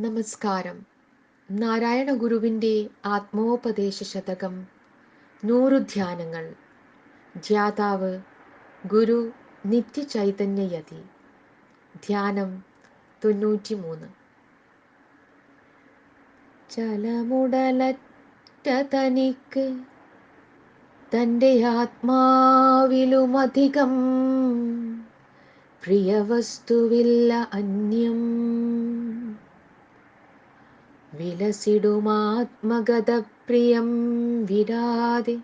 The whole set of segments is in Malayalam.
നമസ്കാരം. നാരായണ ഗുരുവിൻ്റെ ആത്മോപദേശ ശതകം 100 ധ്യാനങ്ങൾ. ധ്യാതാവ് ഗുരു നിത്യചൈതന്യയതി. ധ്യാനം 93. ചലമുടലറ്റ തനിക്ക് തൻ്റെ ആത്മാവിലുമധികം പ്രിയവസ്തുവില്ല അന്യം. വിലസിടുമാത്മഗതപ്രിയം വിടാതെ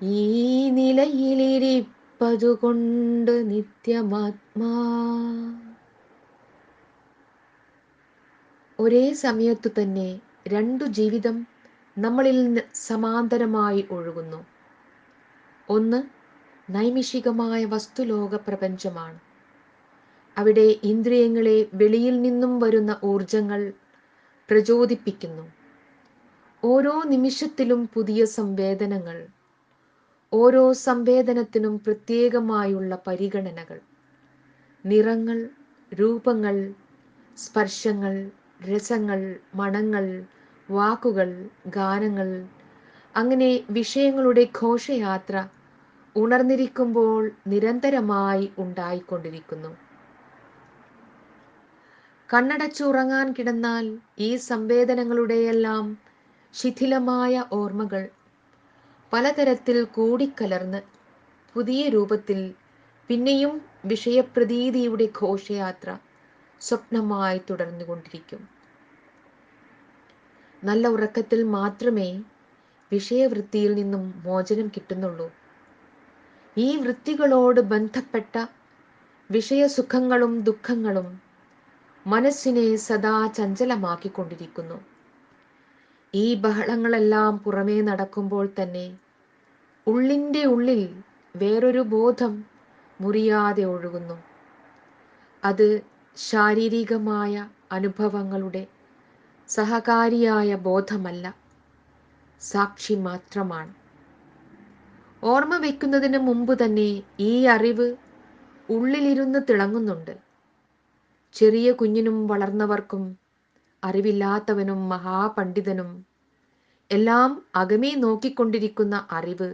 ഈ നിലയിലിരിപ്പതുകൊണ്ട് നിത്യമാത്മാ. ഒരേ സമയത്തു തന്നെ രണ്ടു ജീവിതം നമ്മളിൽ നിന്ന് സമാന്തരമായി ഒഴുകുന്നു. ഒന്ന് നൈമിഷികമായ വസ്തുലോക പ്രപഞ്ചമാണ്. അവിടെ ഇന്ദ്രിയങ്ങളെ വെളിയിൽ നിന്നും വരുന്ന ഊർജങ്ങൾ പ്രചോദിപ്പിക്കുന്നു. ഓരോ നിമിഷത്തിലും പുതിയ സംവേദനങ്ങൾ, ഓരോ സംവേദനത്തിനും പ്രത്യേകമായുള്ള പരിഗണനകൾ, നിറങ്ങൾ, രൂപങ്ങൾ, സ്പർശങ്ങൾ, രസങ്ങൾ, മണങ്ങൾ, വാക്കുകൾ, ഗാനങ്ങൾ, അങ്ങനെ വിഷയങ്ങളുടെ ഘോഷയാത്ര ഉണർന്നിരിക്കുമ്പോൾ നിരന്തരമായി ഉണ്ടായിക്കൊണ്ടിരിക്കുന്നു. കണ്ണടച്ചുറങ്ങാൻ കിടന്നാൽ ഈ സംവേദനങ്ങളുടെയെല്ലാം ശിഥിലമായ ഓർമ്മകൾ പലതരത്തിൽ കൂടിക്കലർന്ന് പുതിയ രൂപത്തിൽ പിന്നെയും വിഷയപ്രതീതിയുടെ ഘോഷയാത്ര സ്വപ്നമായി തുടർന്നുകൊണ്ടിരിക്കും. നല്ല ഉറക്കത്തിൽ മാത്രമേ വിഷയവൃത്തിയിൽ നിന്നും മോചനം കിട്ടുന്നുള്ളൂ. ഈ വൃത്തികളോട് ബന്ധപ്പെട്ട വിഷയസുഖങ്ങളും ദുഃഖങ്ങളും മനസ്സിനെ സദാ ചഞ്ചലമാക്കിക്കൊണ്ടിരിക്കുന്നു. ഈ ബഹളങ്ങളെല്ലാം പുറമേ നടക്കുമ്പോൾ തന്നെ ഉള്ളിൻ്റെ ഉള്ളിൽ വേറൊരു ബോധം മുറിയാതെ ഒഴുകുന്നു. അത് ശാരീരികമായ അനുഭവങ്ങളുടെ സഹകാരിയായ ബോധമല്ല, സാക്ഷി മാത്രമാണ്. ഓർമ്മ വയ്ക്കുന്നതിന് മുമ്പ് തന്നെ ഈ അറിവ് ഉള്ളിലിരുന്ന് തിളങ്ങുന്നുണ്ട്. ചെറിയ കുഞ്ഞിനും വളർന്നവർക്കും അറിവില്ലാത്തവനും മഹാപണ്ഡിതനും എല്ലാം അകമേ നോക്കിക്കൊണ്ടിരിക്കുന്ന അറിവ്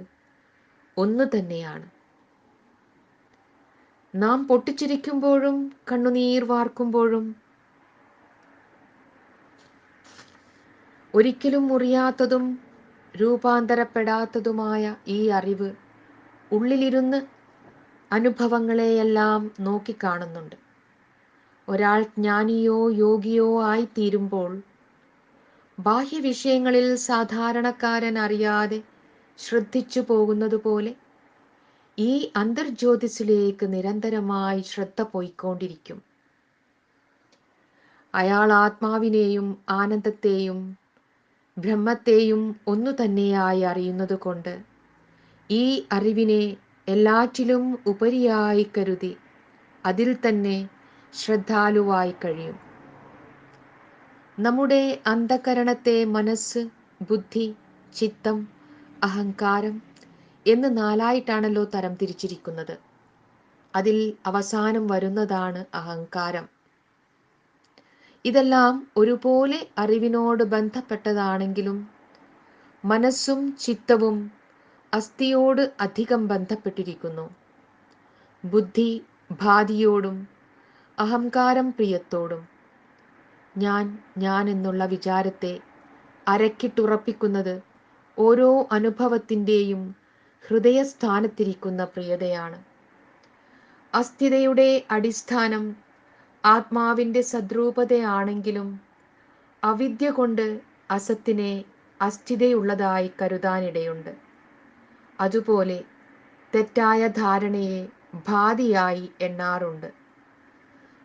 ഒന്നു തന്നെയാണ്. നാം പൊട്ടിച്ചിരിക്കുമ്പോഴും കണ്ണുനീർ വാർക്കുമ്പോഴും ഒരിക്കലും മുറിയാത്തതും രൂപാന്തരപ്പെടാത്തതുമായ ഈ അറിവ് ഉള്ളിലിരുന്ന് അനുഭവങ്ങളെയെല്ലാം നോക്കിക്കാണുന്നുണ്ട്. ഒരാൾ ജ്ഞാനിയോ യോഗിയോ ആയിത്തീരുമ്പോൾ ബാഹ്യവിഷയങ്ങളിൽ സാധാരണക്കാരൻ അറിയാതെ ശ്രദ്ധിച്ചു പോകുന്നത് പോലെ ഈ അന്തർജ്യോതിസിലേക്ക് നിരന്തരമായി ശ്രദ്ധ പോയിക്കൊണ്ടിരിക്കും. അയാൾ ആത്മാവിനെയും ആനന്ദത്തെയും ബ്രഹ്മത്തെയും ഒന്നു തന്നെയായി അറിയുന്നത് കൊണ്ട് ഈ അറിവിനെ എല്ലാറ്റിലും ഉപരിയായി കരുതി അതിൽ തന്നെ ശ്രദ്ധാലുവായി കഴിയും. നമ്മുടെ അന്ധകരണത്തെ മനസ്സ്, ബുദ്ധി, ചിത്തം, അഹങ്കാരം എന്ന് 4ആയിട്ടാണല്ലോ തരം തിരിച്ചിരിക്കുന്നത്. അതിൽ അവസാനം വരുന്നതാണ് അഹങ്കാരം. ഇതെല്ലാം ഒരുപോലെ അറിവിനോട് ബന്ധപ്പെട്ടതാണെങ്കിലും മനസ്സും ചിത്തവും അസ്ഥിയോട് അധികം ബന്ധപ്പെട്ടിരിക്കുന്നു. ബുദ്ധി ഭാതിയോടും അഹങ്കാരം പ്രിയത്തോടും. ഞാൻ എന്നുള്ള വിചാരത്തെ അരക്കിട്ടുറപ്പിക്കുന്നത് ഓരോ അനുഭവത്തിൻ്റെയും ഹൃദയസ്ഥാനത്തിരിക്കുന്ന പ്രിയതയാണ്. അസ്ഥിതയുടെ അടിസ്ഥാനം ആത്മാവിൻ്റെ സദ്രൂപതയാണെങ്കിലും അവിദ്യ കൊണ്ട് അസത്തിനെ അസ്ഥിതയുള്ളതായി കരുതാനിടയുണ്ട്. അതുപോലെ തെറ്റായ ധാരണയെ ഭാതിയായി എണ്ണാറുണ്ട്.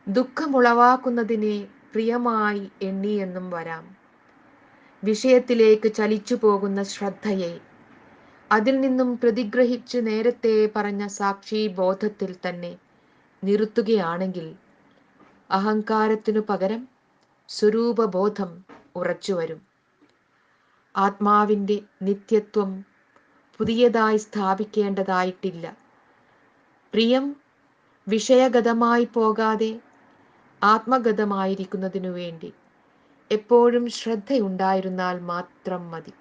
ദുഃഖമുളവാക്കുന്നതിനെ പ്രിയമായി എണ്ണിയെന്നും വരാം. വിഷയത്തിലേക്ക് ചലിച്ചു പോകുന്ന ശ്രദ്ധയെ അതിൽ നിന്നും പ്രതിഗ്രഹിച്ച് നേരത്തെ പറഞ്ഞ സാക്ഷി ബോധത്തിൽ തന്നെ നിർത്തുകയാണെങ്കിൽ അഹങ്കാരത്തിനു പകരം സ്വരൂപബോധം ഉറച്ചുവരും. ആത്മാവിൻ്റെ നിത്യത്വം പുതിയതായി സ്ഥാപിക്കേണ്ടതായിട്ടില്ല. പ്രിയം വിഷയഗതമായി പോകാതെ ആത്മഗതമായിരിക്കുന്നതിനു വേണ്ടി എപ്പോഴും ശ്രദ്ധയുണ്ടായിരുന്നാൽ മാത്രം മതി.